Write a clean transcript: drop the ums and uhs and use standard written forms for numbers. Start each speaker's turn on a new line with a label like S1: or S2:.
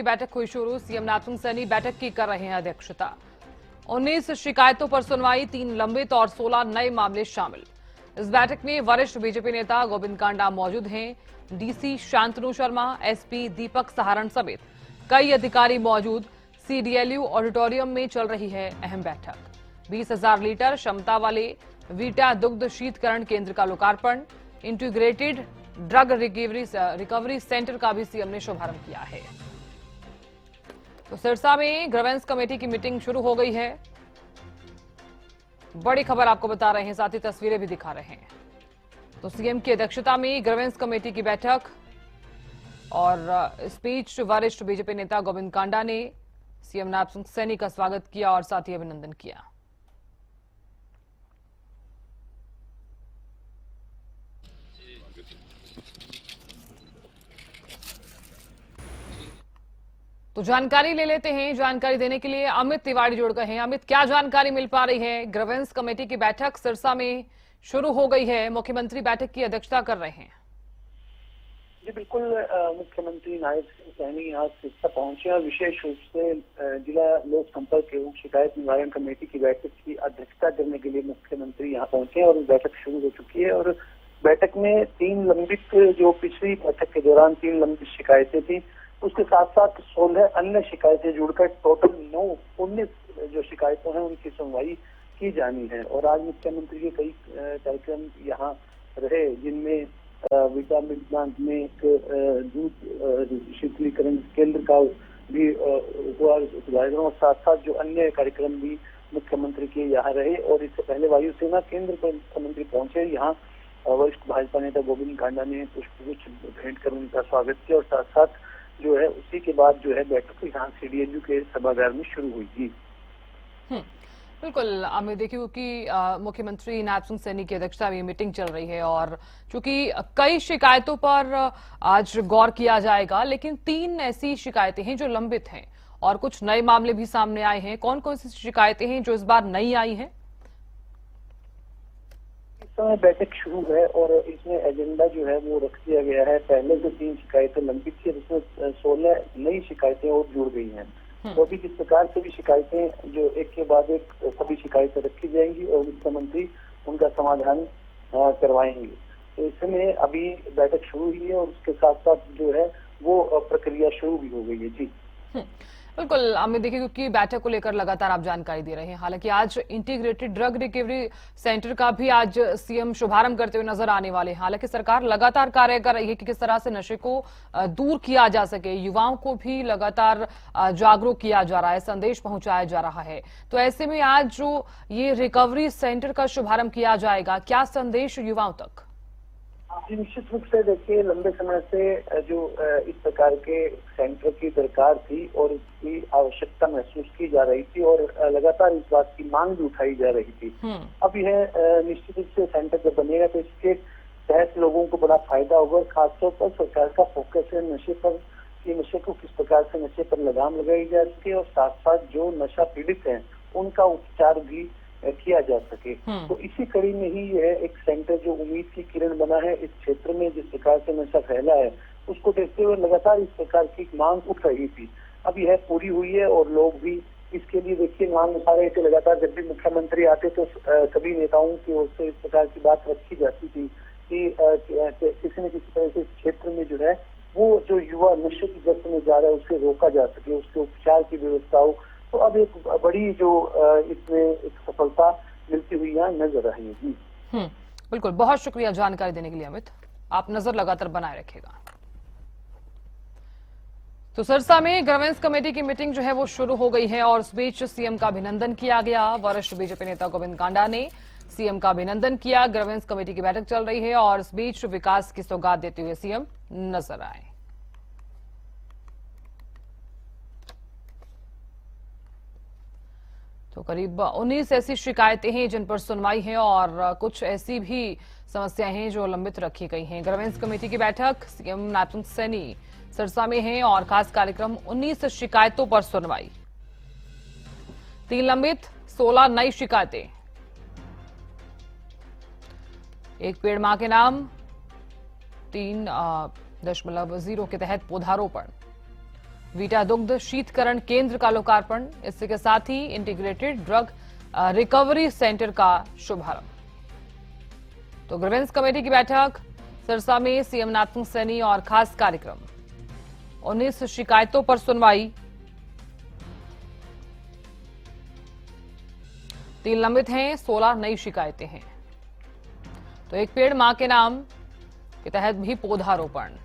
S1: की बैठक हुई शुरू। सीएम नाथुंग सैनी बैठक की कर रहे हैं अध्यक्षता। 19 शिकायतों पर सुनवाई, 3 लंबित और 16 नए मामले शामिल। इस बैठक में वरिष्ठ बीजेपी नेता गोविंद कांडा मौजूद हैं, डीसी शांतनु शर्मा, एसपी दीपक सहारण समेत कई अधिकारी मौजूद। सीडीएलयू ऑडिटोरियम में चल रही है अहम बैठक। 20,000 लीटर क्षमता वाले वीटा दुग्ध शीतकरण केंद्र का लोकार्पण, इंटीग्रेटेड ड्रग रिकवरी सेंटर का भी सीएम ने शुभारंभ किया है। तो सिरसा में ग्रीवेंस कमेटी की मीटिंग शुरू हो गई है। बड़ी खबर आपको बता रहे हैं, साथ ही तस्वीरें भी दिखा रहे हैं। तो सीएम की अध्यक्षता में ग्रीवेंस कमेटी की बैठक और इस बीच वरिष्ठ बीजेपी नेता गोविंद कांडा ने सीएम नाथुंग सैनी का स्वागत किया और साथ ही अभिनंदन किया। तो जानकारी ले लेते हैं। जानकारी देने के लिए अमित तिवारी जुड़ गए हैं। अमित, क्या जानकारी मिल पा रही है? ग्रीवेंस कमेटी की बैठक सिरसा में शुरू हो गई है, मुख्यमंत्री बैठक की अध्यक्षता कर रहे हैं।
S2: जी बिल्कुल, मुख्यमंत्री नायब सिंह सैनी यहाँ सिरसा पहुंचे और विशेष रूप से जिला लोक संपर्क एवं शिकायत निवारण कमेटी की बैठक की अध्यक्षता करने के लिए मुख्यमंत्री यहाँ पहुंचे और बैठक शुरू हो चुकी है। और बैठक में 3 लंबित, जो पिछली बैठक के दौरान 3 लंबित शिकायतें थी, उसके साथ साथ 16 अन्य शिकायतें जुड़कर टोटल 19 जो शिकायतें हैं उनकी सुनवाई की जानी है। और आज मुख्यमंत्री के कई कार्यक्रम यहाँ रहे, जिनमें विटा मिल्क प्लांट में एक दूध शीतलीकरण केंद्र का भी हुआ उद्घाटन और साथ साथ जो अन्य कार्यक्रम भी मुख्यमंत्री के यहाँ रहे। और इससे पहले वायुसेना केंद्र पर मुख्यमंत्री पहुंचे। यहाँ वरिष्ठ भाजपा नेता गोविंद कांडा ने पुष्पगुच्छ भेंट कर उनका स्वागत किया और साथ साथ जो है उसी के बाद जो है बैठक यहाँ सीडीएलयू के सभागार में शुरू हुई थी।
S1: बिल्कुल अमित, देखिए क्योंकि मुख्यमंत्री नाथुंग सैनी की अध्यक्षता में मीटिंग चल रही है और चूंकि कई शिकायतों पर आज गौर किया जाएगा, लेकिन 3 ऐसी शिकायतें हैं जो लंबित हैं और कुछ नए मामले भी सामने आए हैं। कौन कौन सी शिकायतें हैं जो इस बार नई आई हैं?
S2: इस समय बैठक शुरू है और इसमें एजेंडा जो है वो रख दिया गया है। पहले जो 3 शिकायतें लंबित थी, उसमें 16 नई शिकायतें और जुड़ गई हैं। तो अभी जिस प्रकार से भी शिकायतें जो एक के बाद एक सभी शिकायतें रखी जाएंगी और मुख्यमंत्री उनका समाधान करवाएंगे। तो इसमें अभी बैठक शुरू हुई है और उसके साथ साथ जो है वो प्रक्रिया शुरू भी हो गई है। जी
S1: बिल्कुल अमित, देखिए क्योंकि बैठक को लेकर लगातार आप जानकारी दे रहे हैं। हालांकि आज इंटीग्रेटेड ड्रग रिकवरी सेंटर का भी आज सीएम शुभारंभ करते हुए नजर आने वाले हैं। हालांकि सरकार लगातार कार्य कर रही है कि किस तरह से नशे को दूर किया जा सके, युवाओं को भी लगातार जागरूक किया जा रहा है, संदेश पहुंचाया जा रहा है। तो ऐसे में आज जो ये रिकवरी सेंटर का शुभारंभ किया जाएगा, क्या संदेश युवाओं तक?
S2: निश्चित रूप से देखिए, लंबे समय से जो इस प्रकार के सेंटर की दरकार थी और इसकी आवश्यकता महसूस की जा रही थी और लगातार इस बात की मांग भी उठाई जा रही थी। अब यह निश्चित रूप से सेंटर जब बनेगा तो इसके तहत लोगों को बड़ा फायदा होगा। खासतौर पर सरकार का फोकस है नशे पर, कि नशे को किस प्रकार से नशे पर लगाम लगाई जा सके और साथ साथ जो नशा पीड़ित हैं उनका उपचार भी किया जा सके। तो इसी कड़ी में ही यह एक सेंटर जो उम्मीद की किरण बना है इस क्षेत्र में, जिस प्रकार से नशा फैला है उसको देखते हुए लगातार इस प्रकार की मांग उठ रही थी। अब यह पूरी हुई है और लोग भी इसके लिए देखिए मांग उठा रहे थे। लगातार जब भी मुख्यमंत्री आते तो सभी नेताओं की ओर से इस प्रकार की बात रखी जाती थी कि किसी न किसी तरह से इस क्षेत्र में जो है वो जो युवा नशे की ग्रस्त में जा रहा है उसे रोका जा सके, उसके उपचार की व्यवस्था हो। तो अब एक बड़ी जो इसमें एक सफलता मिलती हुई यहाँ नजर आ रही है। जी
S1: बिल्कुल, बहुत शुक्रिया जानकारी देने के लिए अमित। आप नजर लगातार बनाए रखेगा। तो सिरसा में ग्रीवेंस कमेटी की मीटिंग जो है वो शुरू हो गई है और इस बीच सीएम का अभिनंदन किया गया। वरिष्ठ बीजेपी नेता गोविंद कांडा ने सीएम का अभिनंदन किया। ग्रीवेंस कमेटी की बैठक चल रही है और इस बीच विकास की सौगात देते हुए सीएम नजर आए। तो करीब 19 ऐसी शिकायतें हैं जिन पर सुनवाई है और कुछ ऐसी भी समस्याएं हैं जो लंबित रखी गई हैं। ग्रीवेंस कमेटी की बैठक सीएम नाथुंग सैनी सिरसा में है और खास कार्यक्रम 19 शिकायतों पर सुनवाई, 3 लंबित, 16 नई शिकायतें। एक पेड़ मां के नाम, 3.0 के तहत पौधारोपण, वीटा दुग्ध शीतकरण केंद्र का लोकार्पण, इसी के साथ ही इंटीग्रेटेड ड्रग रिकवरी सेंटर का शुभारंभ। तो ग्रीवेंस कमेटी की बैठक सिरसा में, सीएम नाथन सैनी और खास कार्यक्रम। 19 शिकायतों पर सुनवाई, 3 लंबित हैं, 16 नई शिकायतें हैं। तो एक पेड़ मां के नाम के तहत भी पौधारोपण।